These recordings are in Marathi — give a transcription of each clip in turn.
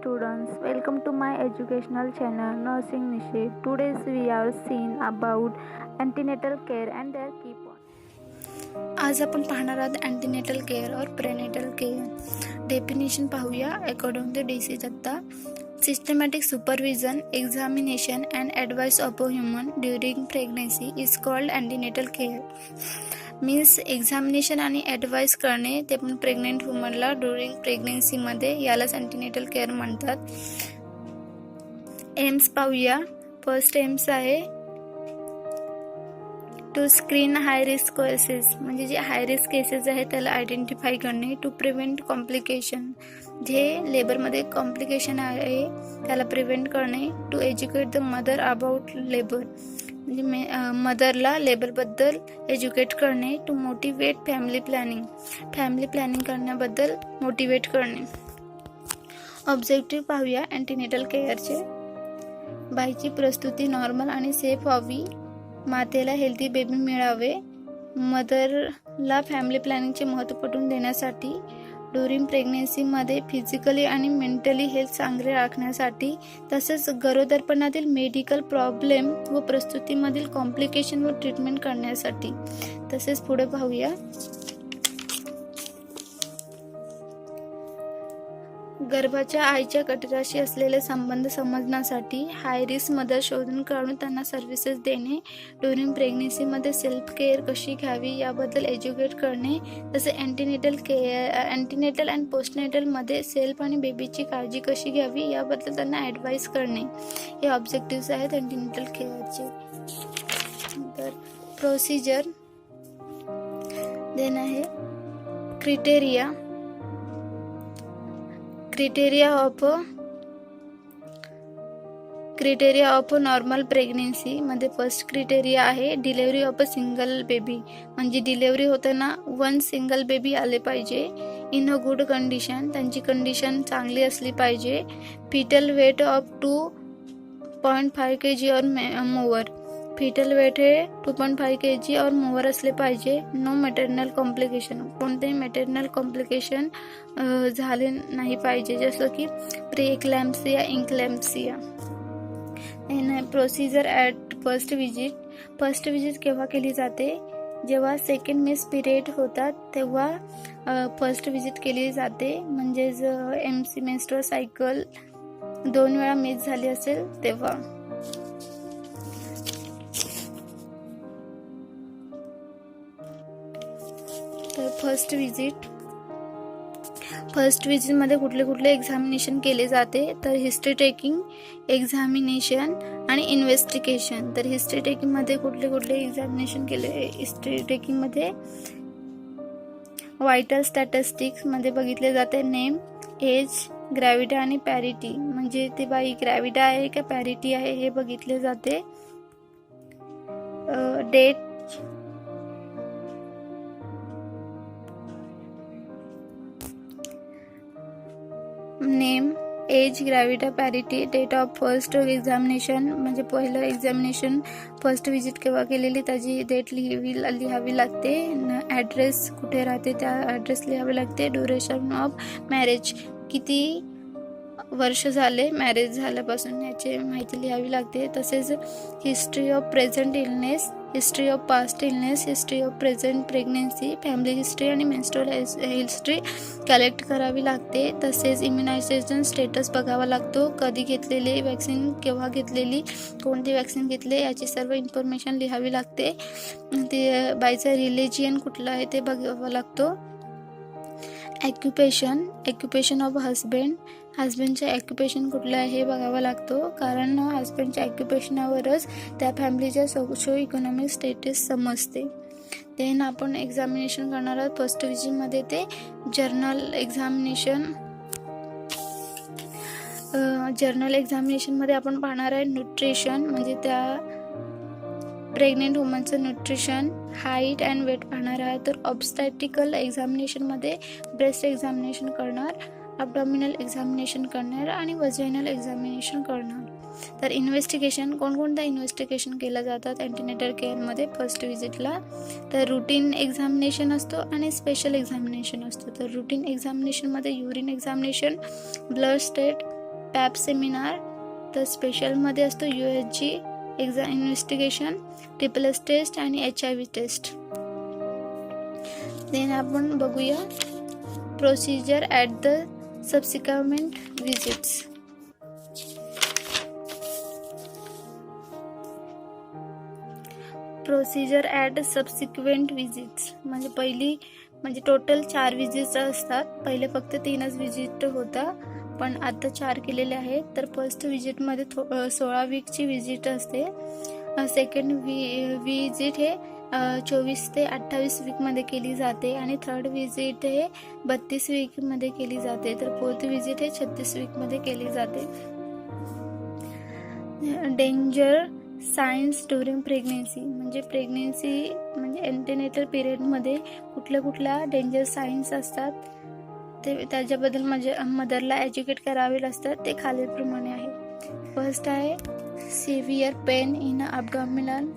students, welcome to my educational channel Nursing Niche. Today we are seeing about antenatal care and their key points. आज आपण पाहणार आहोत अँटीनेटल केअर और प्रेनेटल केअर. डेफिनेशन पाहूया. According to DC Datta, systematic supervision, examination and advice of a human during pregnancy is called antenatal care. Means examination आणि ॲडवाइस करणे, ते पण प्रेग्नेंट वुमनला ड्युरिंग प्रेग्नेन्सीमध्ये, यालाच अँटीनेटल केअर म्हणतात. एम्स पाहूया. फर्स्ट एम्स आहे to screen high risk cases, म्हणजे जे हाय रिस्क केसेस आहेत त्याला आयडेंटिफाय करणे. टू प्रिव्हेंट कॉम्प्लिकेशन, जे लेबरमध्ये कॉम्प्लिकेशन आहे त्याला प्रिव्हेंट करणे. To educate the mother about labour, म्हणजे मदरला लेबरबद्दल एज्युकेट करणे. टू मोटिवेट फॅमिली प्लॅनिंग करण्याबद्दल मोटिवेट करणे. ऑब्जेक्टिव्ह पाहूया अँटीनेटल केअरचे. बाईची प्रसूती नॉर्मल आणि सेफ व्हावी, मातेला हेल्दी बेबी मिळावे, मदरला फॅमिली प्लॅनिंगचे महत्त्व पटवून देण्यासाठी, ड्युरिंग प्रेग्नेन्सीमध्ये फिजिकली आणि मेंटली हेल्थ चांगले राखण्यासाठी, तसेच गरोदरपणातील मेडिकल प्रॉब्लेम व प्रसूतीमधील कॉम्प्लिकेशन व ट्रीटमेंट करण्यासाठी. तसेच पुढे पाहूया. गर्भाच्या आईच्या कटिराशी असलेले संबंध समजण्यासाठी, हाय रिस्क मदर शोधून काढून त्यांना सर्व्हिसेस देणे. ड्युरिंग प्रेग्नेन्सीमध्ये सेल्फ केअर कशी घ्यावी याबद्दल एज्युकेट करणे. तसे अँटीनेटल अँड पोस्टनेटलमध्ये सेल्फ आणि बेबीची काळजी कशी घ्यावी याबद्दल त्यांना ॲडवाइस करणे. हे ऑब्जेक्टिव्स आहेत अँटीनेटल केअरचे. तर प्रोसिजर देणं आहे. क्रिटेरिया ऑफ नॉर्मल प्रेग्नेन्सी मध्ये फर्स्ट क्रिटेरिया आहे delivery of a single baby, म्हणजे डिलेव्हरी होताना वन सिंगल बेबी आले पाहिजे. इन अ गुड कंडिशन, त्यांची कंडिशन चांगली असली पाहिजे. Foetal weight of 2.5 kg or more, foetal weight हे 2.5 kg और मोवर असले पाहिजे. नो मॅटर्नल कॉम्प्लिकेशन, कोणतेही मॅटर्नल कॉम्प्लिकेशन झाले नाही पाहिजे, जसं की preeclampsia, eclampsia. Procedure at first visit केव्हा केली जाते? जेव्हा सेकंड मिस पिरियड होतात तेव्हा फर्स्ट विजिट केली जाते, म्हणजेच MC मेन्स्ट्रुअल सायकल 2 वेळा मिस झाली असेल तेव्हा. तर फर्स्ट विजिटमध्ये कुठले एक्झामिनेशन केले जाते? तर हिस्ट्री टेकिंग, एक्झामिनेशन आणि इन्व्हेस्टिगेशन. तर हिस्ट्री टेकिंगमध्ये कुठले एक्झामिनेशन केले? हिस्ट्री टेकिंगमध्ये व्हायटल स्टॅटिस्टिक्समध्ये बघितले जाते नेम, एज, ग्रॅव्हिटी आणि पॅरिटी, म्हणजे ती बाई ग्रॅव्हिडा आहे का पॅरिटी आहे हे बघितले जाते. Date, name, age, gravity, parity, date of first examination, म्हणजे पहिलं एक्झामिनेशन फर्स्ट विजिट केव्हा केलेली त्याची डेट लिहावी लागते. ॲड्रेस कुठे राहते त्या ॲड्रेस लिहावे लागते. ड्युरेशन ऑफ मॅरेज, किती वर्ष झाले मॅरेज झाल्यापासून याची माहिती लिहावी लागते. तसेच history of present illness, history of past illness, history of present pregnancy, family history आणि मेन्स्ट्रुअल हिस्ट्री कलेक्ट करावी लागते. तसेच इम्युनायझेशन स्टेटस बघावा लागतो, कधी घेतलेली वॅक्सिन, केव्हा घेतलेली, कोणती वॅक्सिन घेतली याची सर्व इन्फॉर्मेशन लिहावी लागते. ते बाईचा रिलिजियन कुठला आहे ते बघावं लागतो. ॲक्युपेशन ऑफ हजबंडचे ॲक्युपेशन कुठलं आहे हे बघावं लागतो, कारण हजबंडच्या ॲक्युपेशनावरच त्या फॅमिलीच्या सोशो इकॉनॉमिक स्टेटस समजते. देन आपण एक्झामिनेशन करणार आहोत फर्स्ट विजिटमध्ये ते जर्नल एक्झामिनेशनमध्ये आपण पाहणार आहे न्यूट्रिशन, म्हणजे त्या प्रेग्नेंट वुमनचं न्यूट्रिशन, हाईट अँड वेट पाहणार आहे. तर ऑब्स्टॅटिकल एक्झामिनेशनमध्ये ब्रेस्ट एक्झामिनेशन करणार, अबडॉमिनल एक्झामिनेशन करणार आणि वजायनल एक्झामिनेशन करणार. तर इन्व्हेस्टिगेशन, कोणकोणत्या इन्व्हेस्टिगेशन केलं जातात अँटीनेटल केअरमध्ये फर्स्ट विजिटला? तर रुटीन एक्झामिनेशन असतो आणि स्पेशल एक्झामिनेशन असतो. तर रुटीन एक्झामिनेशनमध्ये urine examination, blood state, pap seminar, तर स्पेशलमध्ये असतो USG exam investigation, TSS test आणि HIV टेस्ट. देन आपण बघूया procedure at the subsequent visits. Procedure at subsequent visits म्हणजे टोटल 4 विजिट्स असतात. पहिले फक्त 3च विजिट होता, पण आता 4 केलेले आहेत. तर फर्स्ट विजिटमध्ये 16 वीकची विजिट असते. सेकंड विजिट हे 24 ते 28 वीकमध्ये केली जाते आणि थर्ड विजिट हे 32 वीकमध्ये केली जाते. तर फोर्थ विजिट हे 36 वीकमध्ये केली जाते. डेंजर सायन्स ड्युरिंग प्रेग्नेन्सी म्हणजे एंटीनेटल पिरियडमध्ये कुठल्या डेंजर सायन्स असतात ते त्याच्याबद्दल म्हणजे मदरला एज्युकेट करावे लागतात. ते खालीलप्रमाणे आहे. फर्स्ट आहे severe pain in abdominal,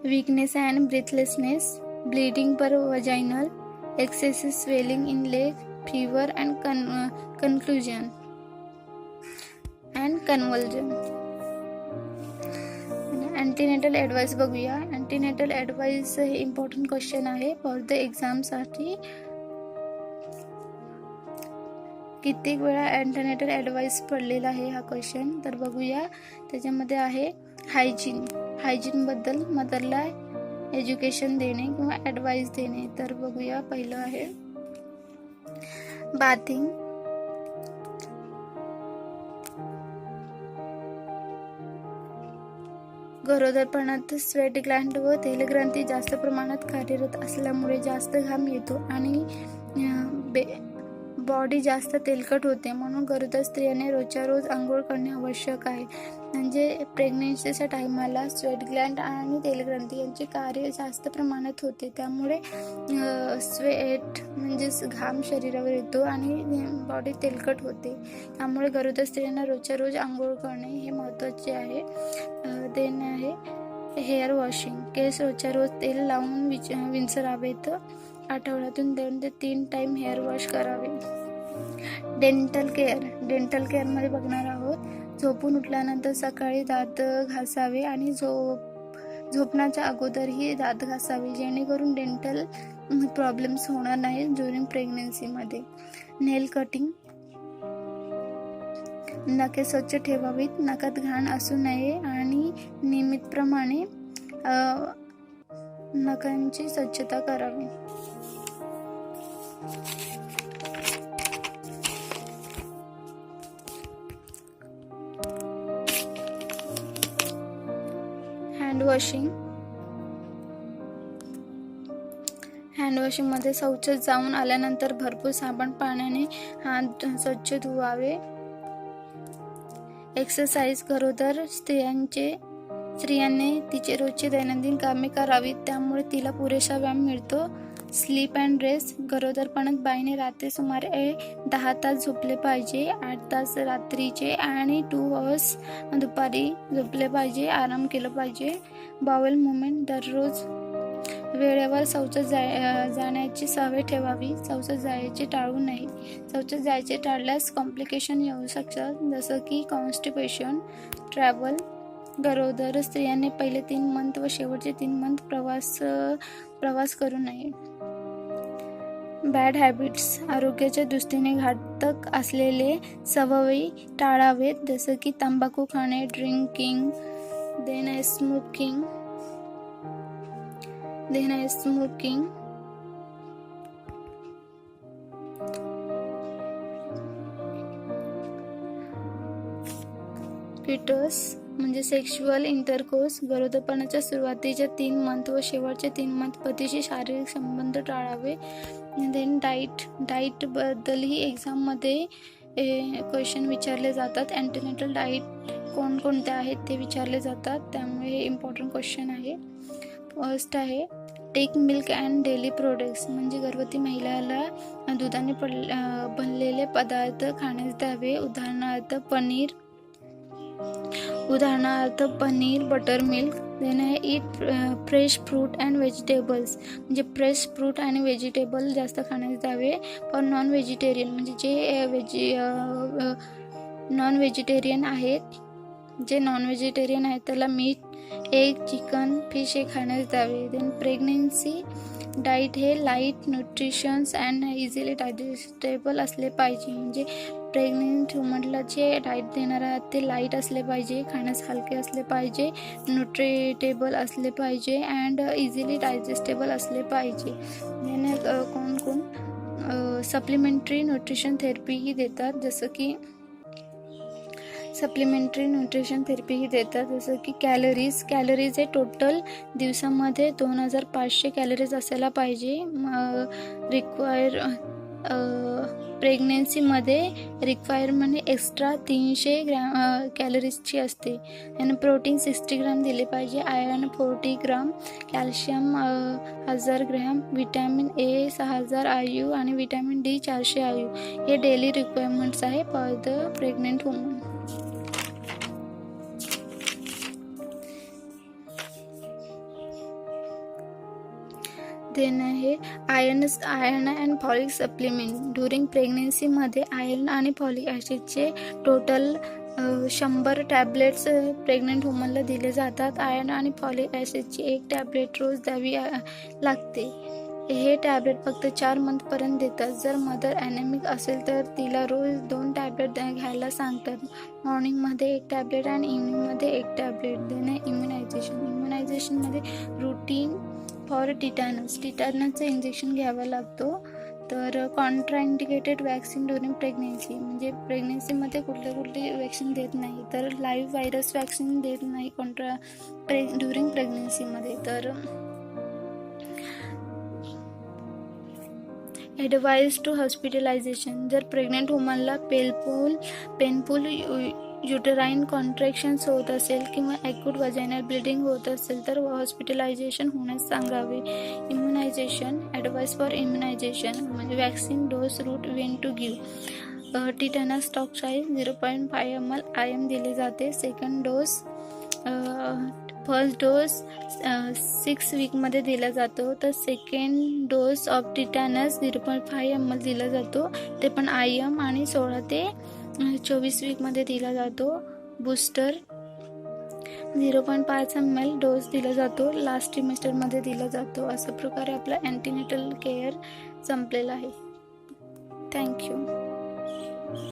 weakness and breathlessness, bleeding per vaginal, excessive swelling in leg, fever and confusion and convulsion. Antenatal advice बघूया. अँटीनेटल ॲडवाइस हे इम्पॉर्टंट क्वेश्चन आहे फॉर द एक्झामसाठी. कित्येक वेळा अँटीनेटल ॲडवाइस पडलेला आहे हा क्वेश्चन. तर बघूया. त्याच्यामध्ये आहे हायजीनबद्दल मदरला एज्युकेशन देणे किंवा ॲडवाइस देणे. तर बघूया. पहिलं आहे बाथिंग. गरोदरपणात स्वेट ग्लँड व तेलग्रंथी जास्त प्रमाणात कार्यरत असल्यामुळे जास्त घाम येतो आणि बॉडी जास्त तेलकट होते. म्हणून गरोदर स्त्रियाने रोजच्या रोज आंघोळ करणे आवश्यक आहे. म्हणजे प्रेग्नेन्सीच्या टायमाला स्वेट ग्लँड आणि तेलग्रंथी यांचे कार्य जास्त प्रमाणात होते. त्यामुळे स्वेट म्हणजेच घाम शरीरावर येतो आणि बॉडी तेलकट होते. त्यामुळे गरोदर स्त्रियांना रोजच्या रोज आंघोळ करणे हे महत्त्वाचे आहे. देन आहे हेअर वॉशिंग. केस रोजच्या रोज तेल लावून विंचरावेत. आठवड्यातून 2 ते 3 टाइम हेअर वॉश करावे. डेंटल केअरमध्ये बघणार आहोत. झोपून उठल्यानंतर सकाळी दात घासावे आणि झोपण्याच्या अगोदरही दात घासावे, जेणेकरून डेंटल प्रॉब्लेम्स होणार नाही ड्युरिंग प्रेग्नेन्सीमध्ये. नेल कटिंग. नखे स्वच्छ ठेवावीत. नखात घाण असू नये आणि नियमितप्रमाणे नखांची स्वच्छता करावी. हँड वॉशिंगमध्ये शौचास जाऊन आल्यानंतर भरपूर साबण पाण्याने हात स्वच्छ धुवावे. एक्सरसाइज. गरोदर स्त्रियांनी तिचे रोजचे दैनंदिन कामे करावीत, त्यामुळे तिला पुरेसा व्यायाम मिळतो. Sleep and rest. गरोदरपणात बाईने रात्री सुमारे 10 तास झोपले पाहिजे. 8 तास रात्रीचे आणि 2 आवर्स दुपारी झोपले पाहिजे. आराम केला पाहिजे. Bowel movement. दररोज वेळेवर शौचास जाण्याची सवय ठेवावी. शौचास जायचे टाळू नये. शौचास जायचे टाळल्यास कॉम्प्लिकेशन येऊ शकतात, जसं की कॉन्स्टिपेशन. ट्रॅव्हल. गरोदर स्त्रियांनी पहिले 3 मंथ व शेवटचे 3 मंथ प्रवास करू नये. Bad habits. आरोग्याच्या दृष्टीने घातक असलेले सवयी टाळावेत, जसं की तंबाखू खाणे, ड्रिंकिंग, देन स्मोकिंग. क्विटस म्हणजे सेक्शुअल इंटरकोर्स. गरोदरपणाच्या सुरुवातीच्या 3 मंथ व शेवटचे 3 मंथ पतीशी शारीरिक संबंध टाळावे. देन डाईट बद्दलही एक्झाममध्ये क्वेश्चन विचारले जातात. अँटीनेटल डाईट कोणकोणत्या आहेत ते विचारले जातात, त्यामुळे हे इम्पॉर्टंट क्वेश्चन आहे. फर्स्ट आहे take milk and daily products. म्हणजे गर्भवती महिलाला दुधाने बनलेले पदार्थ खाण्यास द्यावे. उदाहरणार्थ पनीर, बटर मिल्क, देन आहे ईट फ्रेश फ्रूट अँड व्हेजिटेबल्स, म्हणजे फ्रेश फ्रूट आणि व्हेजिटेबल जास्त खाण्यास द्यावे. फॉर नॉन व्हेजिटेरियन, म्हणजे जे नॉन व्हेजिटेरियन आहेत, जे नॉन व्हेजिटेरियन आहेत त्याला मीट, एग, चिकन, फिश हे खाण्यास द्यावे. देन प्रेग्नेन्सी डाईट हे light, nutritions and easily digestible असले पाहिजे. म्हणजे प्रेग्नेंट वुमनला जे डाईट देणार आहात ते लाईट असले पाहिजे, खाण्यास हलके असले पाहिजे, न्यूट्रिटेबल असले पाहिजे अँड इझिली डायजेस्टेबल असले पाहिजे. याने कोण सप्लिमेंटरी न्यूट्रिशन थेरपीही देतात, जसं की जसं की कॅलरीज हे टोटल दिवसामध्ये 2500 कॅलरीज असायला पाहिजे. प्रेग्नेन्सीमध्ये रिक्वायरमेंट एक्स्ट्रा 300 ग्रॅम कॅलरीजची असते. आणि प्रोटीन 60 ग्राम दिले पाहिजे, iron 40 gram, calcium 1000 gram, vitamin A 6000 IU आणि विटॅमिन डी 400 IU हे डेली रिक्वायरमेंट्स आहे for the pregnant woman. Then आहे iron and folic supplement. During प्रेग्नेन्सीमध्ये आयर्न आणि फॉलिक ॲसिडचे टोटल 100 टॅब्लेट्स प्रेग्नेंट वुमनला दिले जातात. आयर्न आणि फॉलिक ॲसिडची 1 टॅब्लेट रोज द्यावी लागते. हे टॅब्लेट फक्त 4 मंथपर्यंत देतात. जर मदर ॲनेमिक असेल तर तिला रोज 2 टॅब्लेट घ्यायला सांगतात. मॉर्निंगमध्ये 1 टॅब्लेट आणि इव्हनिंगमध्ये 1 टॅब्लेट. देणे इम्युनायझेशनमध्ये रूटीन फॉर टिटॅनसचं इंजेक्शन घ्यावा लागतो. तर कॉन्ट्राइंडिकेटेड वॅक्सिन ड्युरिंग प्रेग्नेन्सी, म्हणजे प्रेग्नेन्सीमध्ये कुठले वॅक्सिन देत नाही. तर लाईव्ह व्हायरस वॅक्सिन देत नाही ड्युरिंग प्रेग्नेन्सीमध्ये. तर ॲडवाइस टू हॉस्पिटलायझेशन. जर प्रेग्नेंट वुमनला पेनफुल युटेराईन कॉन्ट्रॅक्शन्स होत असेल किंवा ॲक्यूट वजायनल ब्लिडिंग होत असेल तर हॉस्पिटलायझेशन होण्यास सांगावे. इम्युनायझेशन, ॲडवाइस फॉर इम्युनायझेशन म्हणजे vaccine dose, route, when to give. Tetanus stock size 0.5 ml IM दिले जाते. सेकंड डोस फर्स्ट डोस 6 वीकमध्ये दिला जातो. तर second dose of tetanus 0.5 ml दिला जातो, ते पण IM, आणि 16 ते 24 वीकमध्ये दिला जातो. बूस्टर 0.5 ml डोस दिला जातो, लास्ट ट्रिमेस्टरमध्ये दिला जातो. अशा प्रकारे आपला अँटीनेटल केअर संपलेला आहे. थँक्यू.